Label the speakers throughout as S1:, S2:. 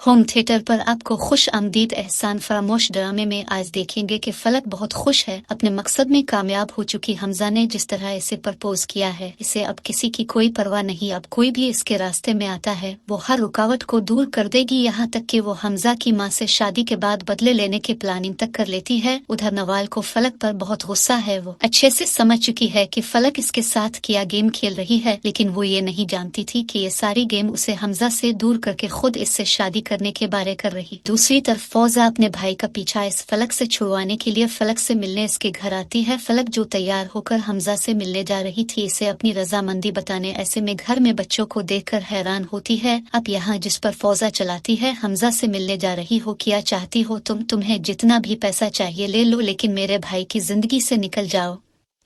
S1: Home theatre पर आपको खुश आमदीद एहसान फरामोश ड्रामे में आज देखेंगे कि फलक बहुत खुश है। अपने मकसद में कामयाब हो चुकी हमजा ने जिस तरह इसे प्रपोज किया है, इसे अब किसी की कोई परवाह नहीं। अब कोई भी इसके रास्ते में आता है वो हर रुकावट को दूर कर देगी, यहाँ तक कि वो हमजा की माँ से शादी के बाद बदले लेने की प्लानिंग तक कर लेती है। उधर नवाल को फलक पर बहुत गुस्सा है। वो अच्छे से समझ चुकी है कि फलक इसके साथ किया गेम खेल रही है, लेकिन वो ये नहीं जानती थी कि ये सारी गेम उसे हमजा से दूर करके खुद इससे शादी करने के बारे कर रही। दूसरी तरफ फौजा अपने भाई का पीछा इस फलक से छुड़वाने के लिए फलक से मिलने इसके घर आती है। फलक जो तैयार होकर हमजा से मिलने जा रही थी, इसे अपनी रजामंदी बताने ऐसे में घर में बच्चों को देखकर हैरान होती है। अब यहाँ जिस पर फौजा चलाती है, हमजा से मिलने जा रही हो, क्या चाहती हो तुम्हें जितना भी पैसा चाहिए ले लो, लेकिन मेरे भाई की जिंदगी से निकल जाओ।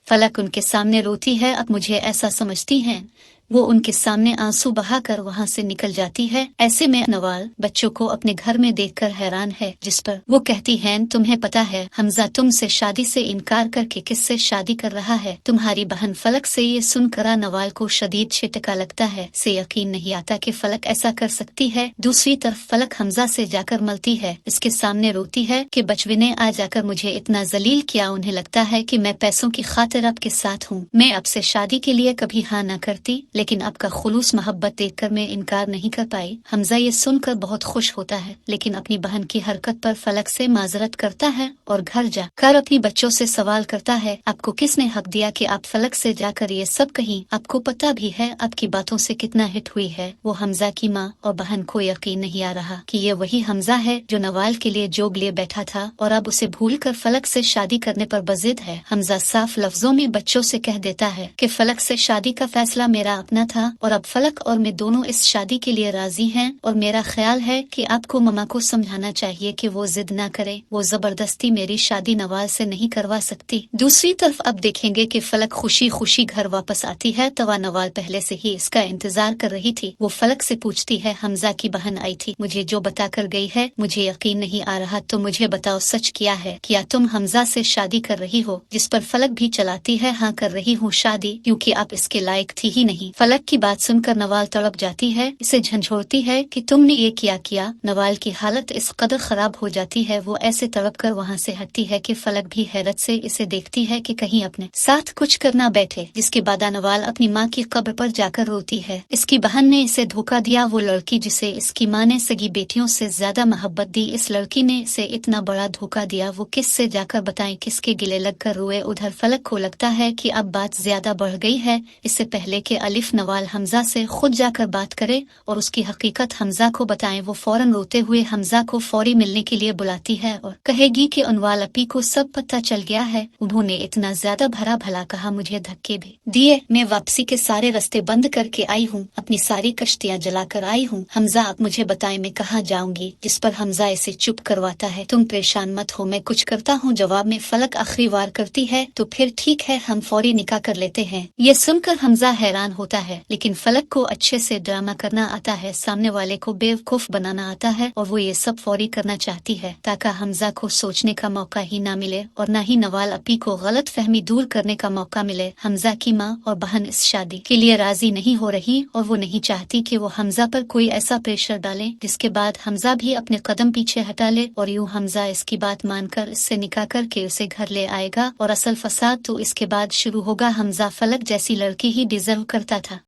S1: फलक उनके सामने रोती है। अब मुझे ऐसा समझती हैं। वो उनके सामने आंसू बहाकर वहां से निकल जाती है। ऐसे में नवाल बच्चों को अपने घर में देखकर हैरान है, जिस पर वो कहती है, तुम्हें पता है हमजा तुमसे शादी से इनकार करके किससे शादी कर रहा है? तुम्हारी बहन फलक से। ये सुनकर नवाल को शदीद झटका लगता है। से यकीन नहीं आता कि फलक ऐसा कर सकती है। दूसरी तरफ फलक हमजा से जाकर मिलती है, इसके सामने रोती है कि बचवे ने आ जाकर मुझे इतना जलील किया। उन्हें लगता है कि मैं पैसों की खातिर आपके साथ हूँ, मैं आपसे शादी के लिए कभी हाँ न करती, लेकिन आपका खुलूस मोहब्बत देखकर मैं इनकार नहीं कर पाई। हमजा ये सुनकर बहुत खुश होता है, लेकिन अपनी बहन की हरकत पर फलक से माजरत करता है और घर जाकर अपनी बच्चों से सवाल करता है, आपको किसने हक दिया कि आप फलक से जाकर ये सब कहीं? आपको पता भी है आपकी बातों से कितना हिट हुई है? वो हमजा की माँ और बहन को यकीन नहीं आ रहा कि ये वही हमजा है जो नवाल के लिए जोग लिए बैठा था और अब उसे भूलकर फलक से शादी करने पर बजिद है। हमजा साफ लफ्जों में बच्चों से कह देता है कि फलक से शादी का फैसला मेरा अपना था और अब फलक और मैं दोनों इस शादी के लिए राजी हैं, और मेरा ख्याल है कि आपको ममा को समझाना चाहिए कि वो जिद ना करे। वो जबरदस्ती मेरी शादी नवाल से नहीं करवा सकती। दूसरी तरफ अब देखेंगे कि फलक खुशी खुशी घर वापस आती है। तवा नवाल पहले से ही इसका इंतजार कर रही थी। वो फलक से पूछती है, हमजा की बहन आई थी, मुझे जो बता कर गई है मुझे यकीन नहीं आ रहा, तो मुझे बताओ सच क्या है? क्या तुम हमजा से शादी कर रही हो? जिस पर फलक भी चलाती है, हाँ कर रही हूँ शादी, क्योंकि आप इसके लायक थी ही नहीं। फलक की बात सुनकर नवाल तड़प जाती है, इसे झंझोड़ती है कि तुमने ये क्या किया। नवाल की हालत इस कदर खराब हो जाती है, वो ऐसे तड़प कर वहाँ से हटती है कि फलक भी हैरत से इसे देखती है कि कहीं अपने साथ कुछ करना बैठे। जिसके बाद नवाल अपनी माँ की कब्र पर जाकर रोती है। इसकी बहन ने इसे धोखा दिया, वो लड़की जिसे इसकी माँ ने सगी बेटियों से ज्यादा मोहब्बत दी, इस लड़की ने इसे इतना बड़ा धोखा दिया। वो किससे जाकर बताएं, किसके गिले लगकर रोए? उधर फलक को लगता है कि अब बात ज्यादा बढ़ गई है। इससे पहले कि अलिफ नवाल हमजा से खुद जाकर बात करे और उसकी हकीकत हमजा को बताएं, वो फौरन रोते हुए हमजा को फौरी मिलने के लिए बुलाती है और कहेगी कि अनवाल अपी को सब पता चल गया है। उन्होंने इतना ज्यादा भरा भला कहा, मुझे धक्के भी दिए, मैं वापसी के सारे रास्ते बंद करके आई हूँ, अपनी सारी कश्तियाँ जलाकर आई हूँ। हमजा आप मुझे बताएं मैं कहाँ जाऊंगी? जिस पर हमजा इसे चुप करवाता है, तुम परेशान मत हो, मैं कुछ करता हूँ। जवाब में फलक आखिरी वार करती है, तो फिर ठीक है, हम फौरी निकाह कर लेते हैं। ये सुनकर हमजा हैरान होता है, लेकिन फलक को अच्छे से ड्रामा करना आता है, सामने वाले को बेवकूफ बनाना आता है, और वो ये सब फौरी करना चाहती है ताकि हमजा को सोचने का मौका ही ना मिले और न ही नवाल अपी को गलत फहमी दूर करने का मौका मिले। हमजा की माँ और बहन इस शादी के लिए राजी नहीं हो रही और वो नहीं चाहती कि वो हमजा पर कोई ऐसा प्रेशर डाले जिसके बाद हमजा भी अपने कदम पीछे हटा ले और यूं हमजा इसकी बात मानकर इससे निकाह करके उसे घर ले आएगा और असल फसाद तो इसके बाद शुरू होगा। हमजा फलक जैसी लड़की ही डिजर्व करता था।